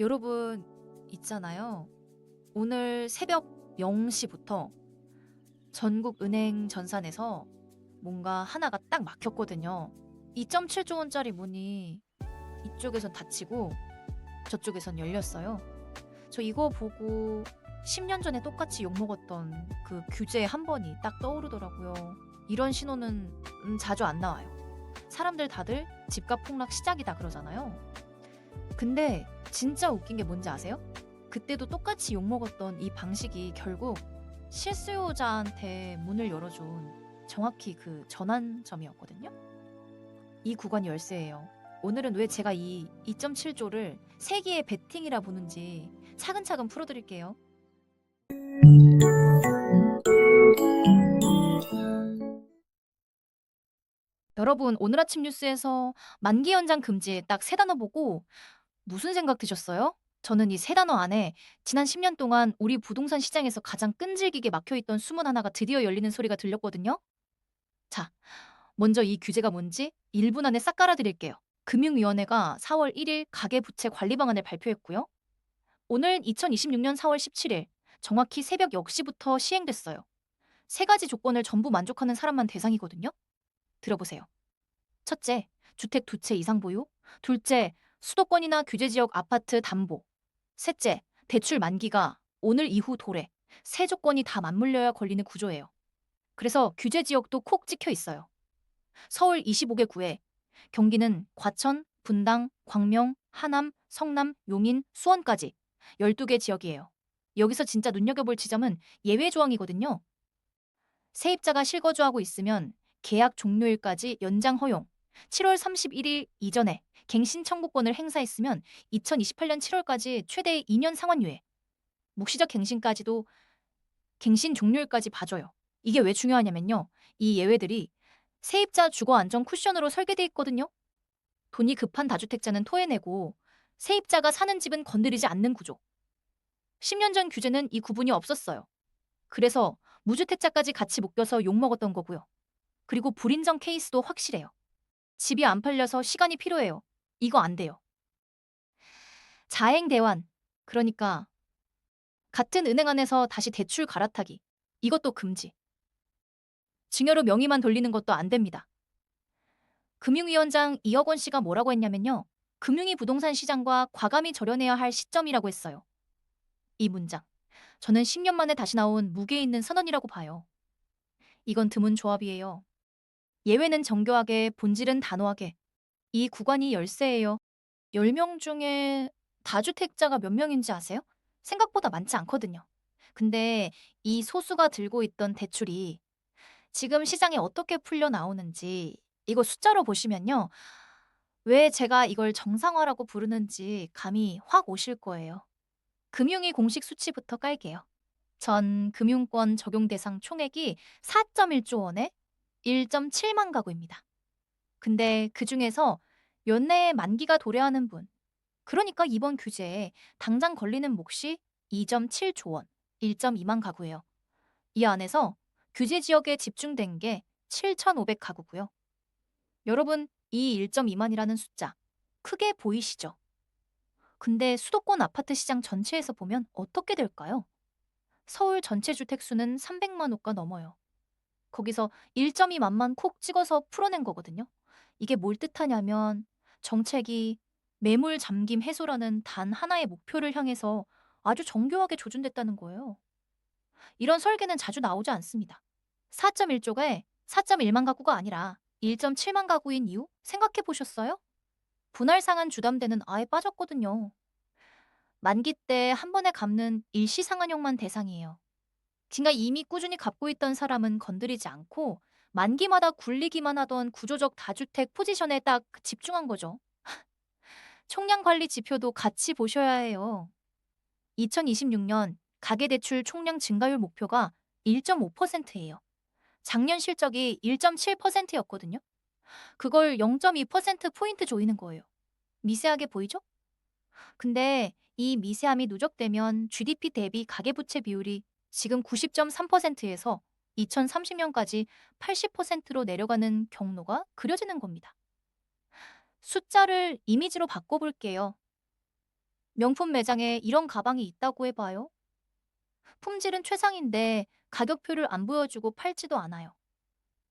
여러분 있잖아요. 오늘 새벽 0시부터 전국 은행 전산에서 뭔가 하나가 딱 막혔거든요. 2.7조 원짜리 문이 이쪽에선 닫히고 저쪽에선 열렸어요. 저 이거 보고 10년 전에 똑같이 욕먹었던 그 규제 한 번이 딱 떠오르더라고요. 이런 신호는 자주 안 나와요. 사람들 다들 집값 폭락 시작이다 그러잖아요. 근데 진짜 웃긴 게 뭔지 아세요? 그때도 똑같이 욕먹었던 이 방식이 결국 실수요자한테 문을 열어준 정확히 그 전환점이었거든요. 이 구간이 열쇠예요. 오늘은 왜 제가 이 2.7조를 세기의 베팅이라 보는지 차근차근 풀어드릴게요. 여러분, 오늘 아침 뉴스에서 만기 연장 금지 딱 세 단어 보고 무슨 생각 드셨어요? 저는 이 세 단어 안에 지난 10년 동안 우리 부동산 시장에서 가장 끈질기게 막혀있던 수문 하나가 드디어 열리는 소리가 들렸거든요. 자, 먼저 이 규제가 뭔지 1분 안에 싹 깔아드릴게요. 금융위원회가 4월 1일 가계부채 관리 방안을 발표했고요. 오늘 2026년 4월 17일 정확히 새벽 0시부터 시행됐어요. 세 가지 조건을 전부 만족하는 사람만 대상이거든요. 들어보세요. 첫째, 주택 두 채 이상 보유. 둘째, 수도권이나 규제지역 아파트 담보. 셋째, 대출 만기가 오늘 이후 도래. 세 조건이 다 맞물려야 걸리는 구조예요. 그래서 규제 지역도 콕 찍혀 있어요. 서울 25개 구에, 경기는 과천, 분당, 광명, 하남, 성남, 용인, 수원까지 12개 지역이에요. 여기서 진짜 눈여겨볼 지점은 예외 조항이거든요. 세입자가 실거주하고 있으면 계약 종료일까지 연장 허용, 7월 31일 이전에 갱신 청구권을 행사했으면 2028년 7월까지 최대 2년 상환유예, 묵시적 갱신까지도 갱신 종료일까지 봐줘요. 이게 왜 중요하냐면요. 이 예외들이 세입자 주거 안정 쿠션으로 설계돼 있거든요. 돈이 급한 다주택자는 토해내고 세입자가 사는 집은 건드리지 않는 구조. 10년 전 규제는 이 구분이 없었어요. 그래서 무주택자까지 같이 묶여서 욕먹었던 거고요. 그리고 불인정 케이스도 확실해요. 집이 안 팔려서 시간이 필요해요. 이거 안 돼요. 자행 대환. 그러니까 같은 은행 안에서 다시 대출 갈아타기. 이것도 금지. 증여로 명의만 돌리는 것도 안 됩니다. 금융위원장 이억원 씨가 뭐라고 했냐면요. 금융위 부동산 시장과 과감히 절연해야 할 시점이라고 했어요. 이 문장. 저는 10년 만에 다시 나온 무게 있는 선언이라고 봐요. 이건 드문 조합이에요. 예외는 정교하게, 본질은 단호하게. 이 구간이 열쇠예요. 10명 중에 다주택자가 몇 명인지 아세요? 생각보다 많지 않거든요. 근데 이 소수가 들고 있던 대출이 지금 시장에 어떻게 풀려 나오는지 이거 숫자로 보시면요. 왜 제가 이걸 정상화라고 부르는지 감이 확 오실 거예요. 금융위 공식 수치부터 깔게요. 전 금융권 적용 대상 총액이 4.1조 원에 1.7만 가구입니다. 근데 그중에서 연내에 만기가 도래하는 분, 그러니까 이번 규제에 당장 걸리는 몫이 2.7조 원, 1.2만 가구예요. 이 안에서 규제 지역에 집중된 게 7,500 가구고요. 여러분, 이 1.2만이라는 숫자 크게 보이시죠? 근데 수도권 아파트 시장 전체에서 보면 어떻게 될까요? 서울 전체 주택 수는 300만 호가 넘어요. 거기서 1.2만만 콕 찍어서 풀어낸 거거든요. 이게 뭘 뜻하냐면 정책이 매물 잠김 해소라는 단 하나의 목표를 향해서 아주 정교하게 조준됐다는 거예요. 이런 설계는 자주 나오지 않습니다. 4.1조가 4.1만 가구가 아니라 1.7만 가구인 이유 생각해 보셨어요? 분할 상한 주담대는 아예 빠졌거든요. 만기 때 한 번에 갚는 일시 상환형만 대상이에요. 그러니까 이미 꾸준히 갚고 있던 사람은 건드리지 않고 만기마다 굴리기만 하던 구조적 다주택 포지션에 딱 집중한 거죠. 총량 관리 지표도 같이 보셔야 해요. 2026년 가계대출 총량 증가율 목표가 1.5%예요. 작년 실적이 1.7%였거든요. 그걸 0.2%포인트 조이는 거예요. 미세하게 보이죠? 근데 이 미세함이 누적되면 GDP 대비 가계부채 비율이 지금 90.3%에서 2030년까지 80%로 내려가는 경로가 그려지는 겁니다. 숫자를 이미지로 바꿔볼게요. 명품 매장에 이런 가방이 있다고 해봐요. 품질은 최상인데 가격표를 안 보여주고 팔지도 않아요.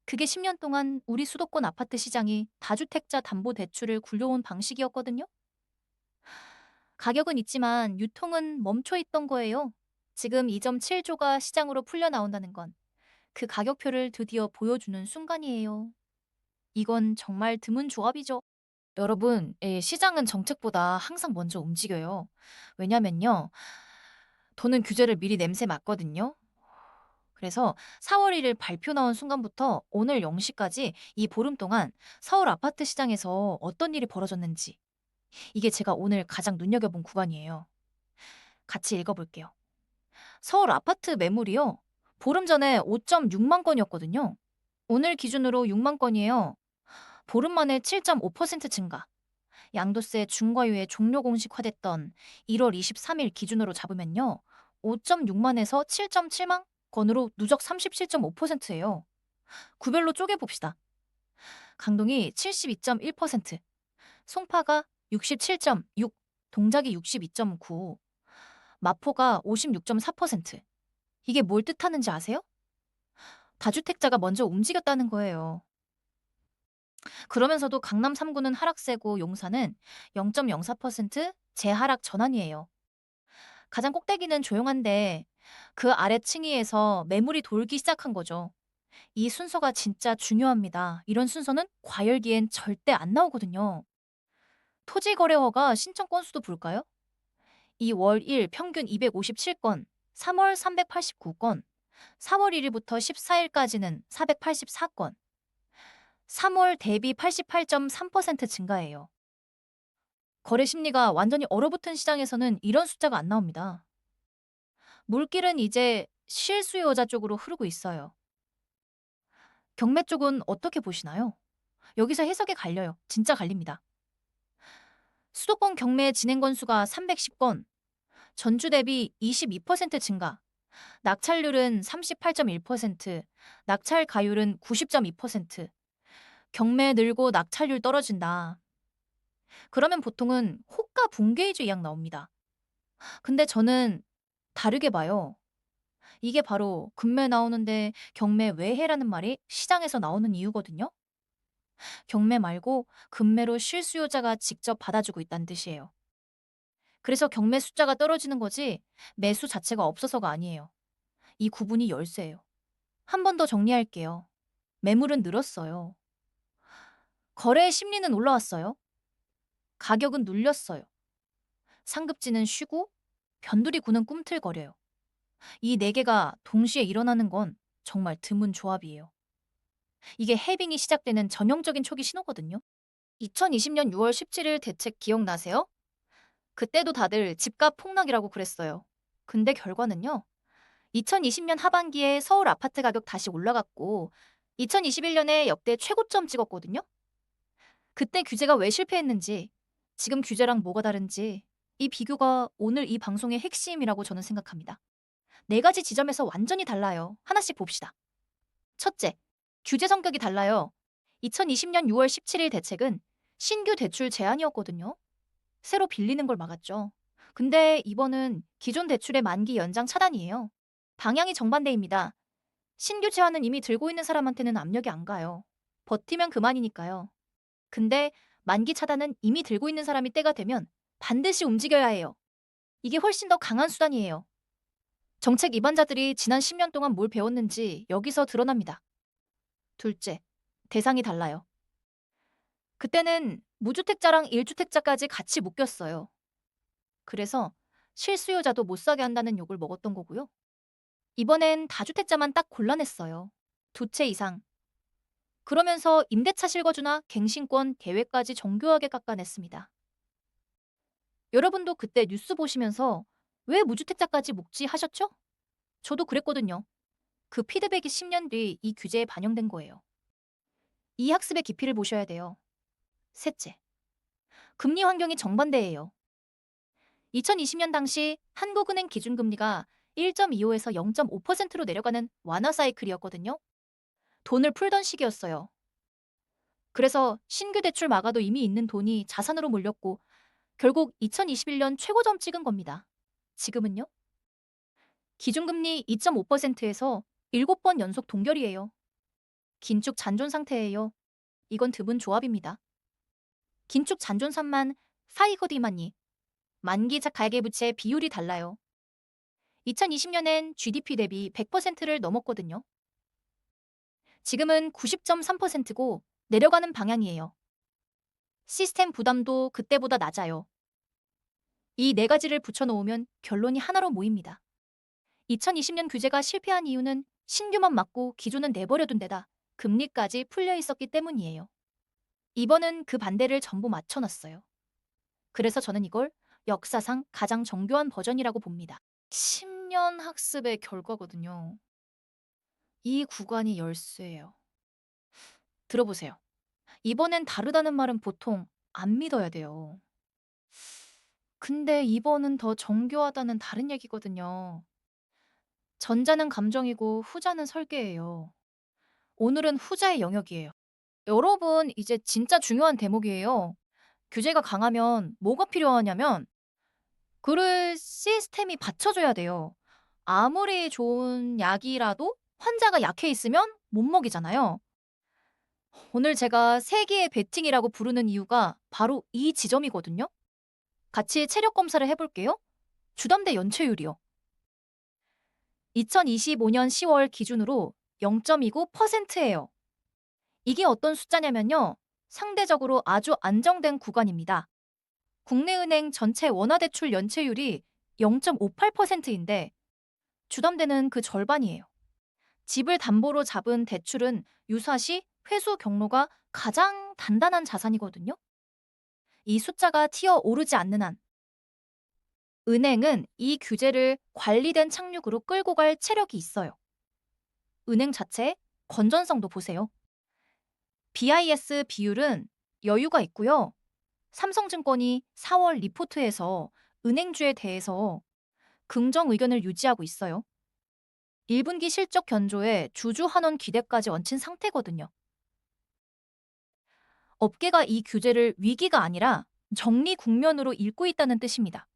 그게 10년 동안 우리 수도권 아파트 시장이 다주택자 담보대출을 굴려온 방식이었거든요. 가격은 있지만 유통은 멈춰 있던 거예요. 지금 2.7조가 시장으로 풀려 나온다는 건 그 가격표를 드디어 보여주는 순간이에요. 이건 정말 드문 조합이죠. 여러분, 시장은 정책보다 항상 먼저 움직여요. 왜냐면요, 돈은 규제를 미리 냄새 맡거든요. 그래서 4월 1일 발표 나온 순간부터 오늘 0시까지 이 보름 동안 서울 아파트 시장에서 어떤 일이 벌어졌는지, 이게 제가 오늘 가장 눈여겨본 구간이에요. 같이 읽어볼게요. 서울 아파트 매물이요. 보름 전에 5.6만 건이었거든요. 오늘 기준으로 6만 건이에요. 보름 만에 7.5% 증가. 양도세 중과유예 종료 공식화됐던 1월 23일 기준으로 잡으면요. 5.6만에서 7.7만 건으로 누적 37.5%예요. 구별로 쪼개봅시다. 강동이 72.1%, 송파가 67.6, 동작이 62.9, 마포가 56.4%. 이게 뭘 뜻하는지 아세요? 다주택자가 먼저 움직였다는 거예요. 그러면서도 강남 3구는 하락세고 용산은 0.04% 재하락 전환이에요. 가장 꼭대기는 조용한데 그 아래 층위에서 매물이 돌기 시작한 거죠. 이 순서가 진짜 중요합니다. 이런 순서는 과열기엔 절대 안 나오거든요. 토지거래허가 신청 건수도 볼까요? 2월 1 평균 257건, 3월 389건, 4월 1일부터 14일까지는 484건, 3월 대비 88.3% 증가해요. 거래 심리가 완전히 얼어붙은 시장에서는 이런 숫자가 안 나옵니다. 물길은 이제 실수요자 쪽으로 흐르고 있어요. 경매 쪽은 어떻게 보시나요? 여기서 해석이 갈려요. 진짜 갈립니다. 수도권 경매 진행 건수가 310건, 전주 대비 22% 증가, 낙찰률은 38.1%, 낙찰 가율은 90.2%, 경매 늘고 낙찰률 떨어진다. 그러면 보통은 호가 붕괴 위주 이야기 나옵니다. 근데 저는 다르게 봐요. 이게 바로 금매 나오는데 경매 왜 해라는 말이 시장에서 나오는 이유거든요. 경매 말고 금매로 실수요자가 직접 받아주고 있다는 뜻이에요. 그래서 경매 숫자가 떨어지는 거지 매수 자체가 없어서가 아니에요. 이 구분이 열쇠예요. 한 번 더 정리할게요. 매물은 늘었어요. 거래의 심리는 올라왔어요. 가격은 눌렸어요. 상급지는 쉬고 변두리 구는 꿈틀거려요. 이 네 개가 동시에 일어나는 건 정말 드문 조합이에요. 이게 해빙이 시작되는 전형적인 초기 신호거든요. 2020년 6월 17일 대책 기억나세요? 그때도 다들 집값 폭락이라고 그랬어요. 근데 결과는요. 2020년 하반기에 서울 아파트 가격 다시 올라갔고 2021년에 역대 최고점 찍었거든요. 그때 규제가 왜 실패했는지, 지금 규제랑 뭐가 다른지 이 비교가 오늘 이 방송의 핵심이라고 저는 생각합니다. 네 가지 지점에서 완전히 달라요. 하나씩 봅시다. 첫째, 규제 성격이 달라요. 2020년 6월 17일 대책은 신규 대출 제한이었거든요. 새로 빌리는 걸 막았죠. 근데 이번은 기존 대출의 만기 연장 차단이에요. 방향이 정반대입니다. 신규 제한은 이미 들고 있는 사람한테는 압력이 안 가요. 버티면 그만이니까요. 근데 만기 차단은 이미 들고 있는 사람이 때가 되면 반드시 움직여야 해요. 이게 훨씬 더 강한 수단이에요. 정책 위반자들이 지난 10년 동안 뭘 배웠는지 여기서 드러납니다. 둘째, 대상이 달라요. 그때는 무주택자랑 1주택자까지 같이 묶였어요. 그래서 실수요자도 못 사게 한다는 욕을 먹었던 거고요. 이번엔 다주택자만 딱 골라냈어요. 두 채 이상. 그러면서 임대차 실거주나 갱신권 계획까지 정교하게 깎아냈습니다. 여러분도 그때 뉴스 보시면서 왜 무주택자까지 묶지 하셨죠? 저도 그랬거든요. 그 피드백이 10년 뒤 이 규제에 반영된 거예요. 이 학습의 깊이를 보셔야 돼요. 셋째, 금리 환경이 정반대예요. 2020년 당시 한국은행 기준금리가 1.25에서 0.5%로 내려가는 완화 사이클이었거든요. 돈을 풀던 시기였어요. 그래서 신규 대출 막아도 이미 있는 돈이 자산으로 몰렸고 결국 2021년 최고점 찍은 겁니다. 지금은요? 기준금리 2.5%에서 7번 연속 동결이에요. 긴축 잔존 상태예요. 이건 드문 조합입니다. 긴축 잔존산만 사이거디만이 만기자 가계부채 비율이 달라요. 2020년엔 GDP 대비 100%를 넘었거든요. 지금은 90.3%고 내려가는 방향이에요. 시스템 부담도 그때보다 낮아요. 이 네 가지를 붙여놓으면 결론이 하나로 모입니다. 2020년 규제가 실패한 이유는 신규만 막고 기존은 내버려둔 데다 금리까지 풀려 있었기 때문이에요. 이번은 그 반대를 전부 맞춰놨어요. 그래서 저는 이걸 역사상 가장 정교한 버전이라고 봅니다. 10년 학습의 결과거든요. 이 구간이 열쇠예요. 들어보세요. 이번엔 다르다는 말은 보통 안 믿어야 돼요. 근데 이번은 더 정교하다는 다른 얘기거든요. 전자는 감정이고 후자는 설계예요. 오늘은 후자의 영역이에요. 여러분, 이제 진짜 중요한 대목이에요. 규제가 강하면 뭐가 필요하냐면 그를 시스템이 받쳐줘야 돼요. 아무리 좋은 약이라도 환자가 약해 있으면 못 먹이잖아요. 오늘 제가 세기의 베팅이라고 부르는 이유가 바로 이 지점이거든요. 같이 체력 검사를 해볼게요. 주담대 연체율이요. 2025년 10월 기준으로 0.29%예요. 이게 어떤 숫자냐면요. 상대적으로 아주 안정된 구간입니다. 국내은행 전체 원화대출 연체율이 0.58%인데 주담대는 그 절반이에요. 집을 담보로 잡은 대출은 유사시 회수 경로가 가장 단단한 자산이거든요. 이 숫자가 튀어 오르지 않는 한 은행은 이 규제를 관리된 착륙으로 끌고 갈 체력이 있어요. 은행 자체의 건전성도 보세요. BIS 비율은 여유가 있고요. 삼성증권이 4월 리포트에서 은행주에 대해서 긍정 의견을 유지하고 있어요. 1분기 실적 견조에 주주 환원 기대까지 얹힌 상태거든요. 업계가 이 규제를 위기가 아니라 정리 국면으로 읽고 있다는 뜻입니다.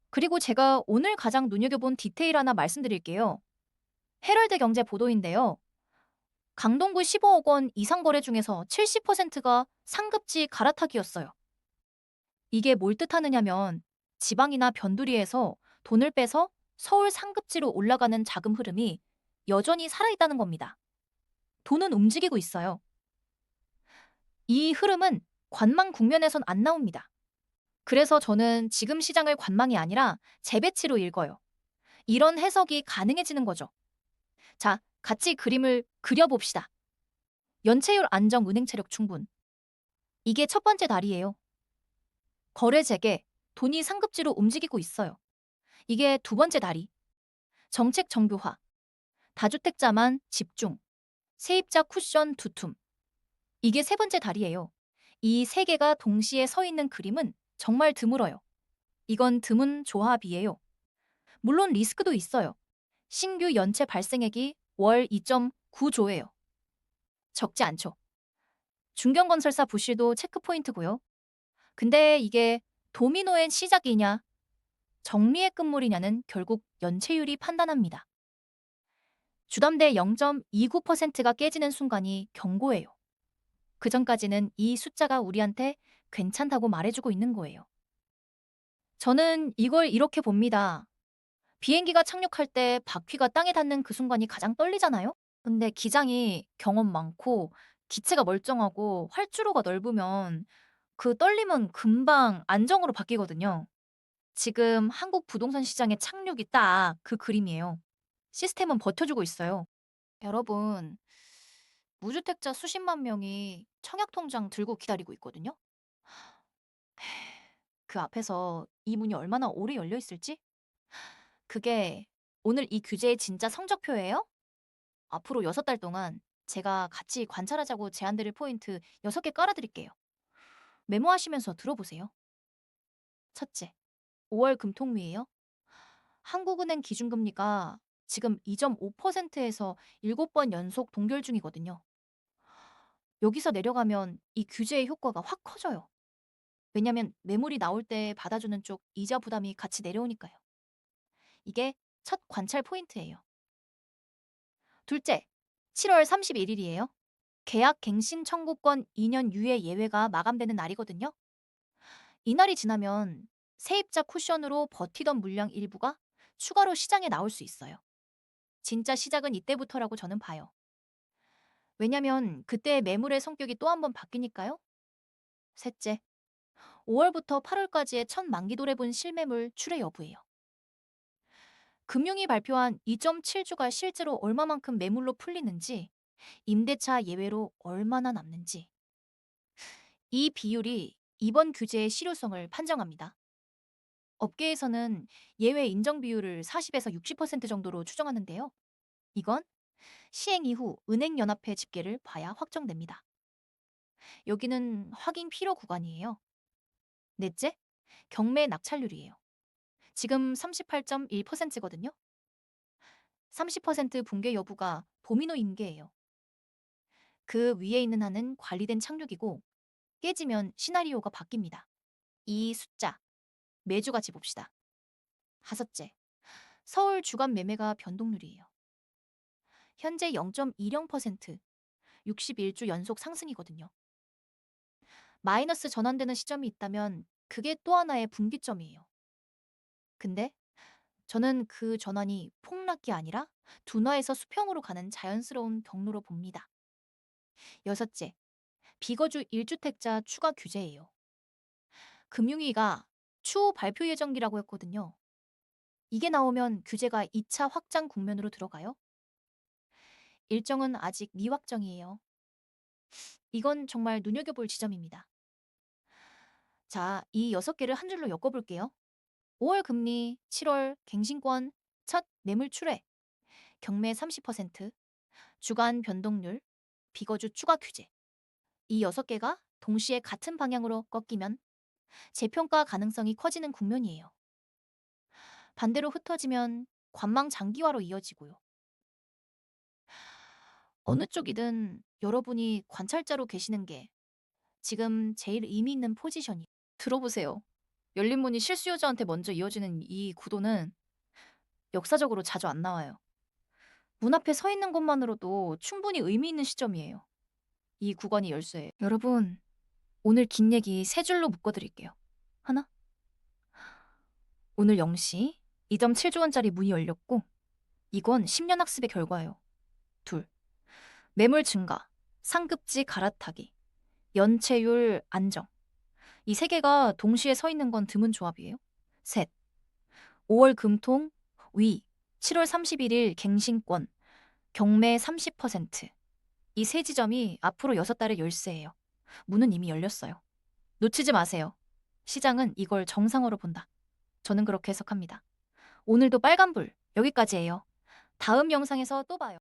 그리고 제가 오늘 가장 눈여겨본 디테일 하나 말씀드릴게요. 헤럴드 경제 보도인데요. 강동구 15억 원 이상 거래 중에서 70%가 상급지 갈아타기였어요. 이게 뭘 뜻하느냐면 지방이나 변두리에서 돈을 빼서 서울 상급지로 올라가는 자금 흐름이 여전히 살아있다는 겁니다. 돈은 움직이고 있어요. 이 흐름은 관망 국면에선 안 나옵니다. 그래서 저는 지금 시장을 관망이 아니라 재배치로 읽어요. 이런 해석이 가능해지는 거죠. 자, 같이 그림을 그려봅시다. 연체율 안정 은행 체력 충분. 이게 첫 번째 다리예요. 거래 재개, 돈이 상급지로 움직이고 있어요. 이게 두 번째 다리. 정책 정교화, 다주택자만 집중, 세입자 쿠션 두툼. 이게 세 번째 다리예요. 이 세 개가 동시에 서 있는 그림은 정말 드물어요. 이건 드문 조합이에요. 물론 리스크도 있어요. 신규 연체 발생액이 월 2.9조예요. 적지 않죠. 중견건설사 부실도 체크포인트고요. 근데 이게 도미노의 시작이냐, 정리의 끝물이냐는 결국 연체율이 판단합니다. 주담대 0.29%가 깨지는 순간이 경고예요. 그 전까지는 이 숫자가 우리한테 괜찮다고 말해주고 있는 거예요. 저는 이걸 이렇게 봅니다. 비행기가 착륙할 때 바퀴가 땅에 닿는 그 순간이 가장 떨리잖아요? 근데 기장이 경험 많고 기체가 멀쩡하고 활주로가 넓으면 그 떨림은 금방 안정으로 바뀌거든요. 지금 한국 부동산 시장의 착륙이 딱 그 그림이에요. 시스템은 버텨주고 있어요. 여러분, 무주택자 수십만 명이 청약통장 들고 기다리고 있거든요. 그 앞에서 이 문이 얼마나 오래 열려 있을지? 그게 오늘 이 규제의 진짜 성적표예요? 앞으로 6달 동안 제가 같이 관찰하자고 제안드릴 포인트 6개 깔아드릴게요. 메모하시면서 들어보세요. 첫째, 5월 금통위예요. 한국은행 기준금리가 지금 2.5%에서 7번 연속 동결 중이거든요. 여기서 내려가면 이 규제의 효과가 확 커져요. 왜냐면 매물이 나올 때 받아주는 쪽 이자 부담이 같이 내려오니까요. 이게 첫 관찰 포인트예요. 둘째, 7월 31일이에요. 계약 갱신 청구권 2년 유예 예외가 마감되는 날이거든요. 이날이 지나면 세입자 쿠션으로 버티던 물량 일부가 추가로 시장에 나올 수 있어요. 진짜 시작은 이때부터라고 저는 봐요. 왜냐면 그때 매물의 성격이 또 한 번 바뀌니까요. 셋째, 5월부터 8월까지의 첫 만기도래본 실매물 출회 여부예요. 금융위 발표한 2.7주가 실제로 얼마만큼 매물로 풀리는지, 임대차 예외로 얼마나 남는지, 이 비율이 이번 규제의 실효성을 판정합니다. 업계에서는 예외 인정 비율을 40에서 60% 정도로 추정하는데요. 이건 시행 이후 은행연합회 집계를 봐야 확정됩니다. 여기는 확인 필요 구간이에요. 넷째, 경매 낙찰률이에요. 지금 38.1%거든요. 30% 붕괴 여부가 도미노 임계예요. 그 위에 있는 한은 관리된 착륙이고 깨지면 시나리오가 바뀝니다. 이 숫자 매주 같이 봅시다. 다섯째, 서울 주간 매매가 변동률이에요. 현재 0.20%, 61주 연속 상승이거든요. 마이너스 전환되는 시점이 있다면 그게 또 하나의 분기점이에요. 근데 저는 그 전환이 폭락이 아니라 둔화에서 수평으로 가는 자연스러운 경로로 봅니다. 여섯째, 비거주 1주택자 추가 규제예요. 금융위가 추후 발표 예정기라고 했거든요. 이게 나오면 규제가 2차 확장 국면으로 들어가요. 일정은 아직 미확정이에요. 이건 정말 눈여겨볼 지점입니다. 자, 이 6개를 한 줄로 엮어볼게요. 5월 금리, 7월 갱신권, 첫 매물 출회, 경매 30%, 주간 변동률, 비거주 추가 규제. 이 6개가 동시에 같은 방향으로 꺾이면 재평가 가능성이 커지는 국면이에요. 반대로 흩어지면 관망 장기화로 이어지고요. 어느 쪽이든 여러분이 관찰자로 계시는 게 지금 제일 의미 있는 포지션이에요. 들어보세요. 열린 문이 실수요자한테 먼저 이어지는 이 구도는 역사적으로 자주 안 나와요. 문 앞에 서 있는 것만으로도 충분히 의미 있는 시점이에요. 이 구간이 열쇠예요. 여러분, 오늘 긴 얘기 세 줄로 묶어드릴게요. 하나, 오늘 0시 2.7조 원짜리 문이 열렸고 이건 10년 학습의 결과예요. 둘, 매물 증가, 상급지 갈아타기, 연체율 안정. 이 세 개가 동시에 서 있는 건 드문 조합이에요. 셋, 5월 금통 위, 7월 31일 갱신권, 경매 30%. 이 세 지점이 앞으로 6달의 열쇠예요. 문은 이미 열렸어요. 놓치지 마세요. 시장은 이걸 정상으로 본다. 저는 그렇게 해석합니다. 오늘도 빨간불 여기까지예요. 다음 영상에서 또 봐요.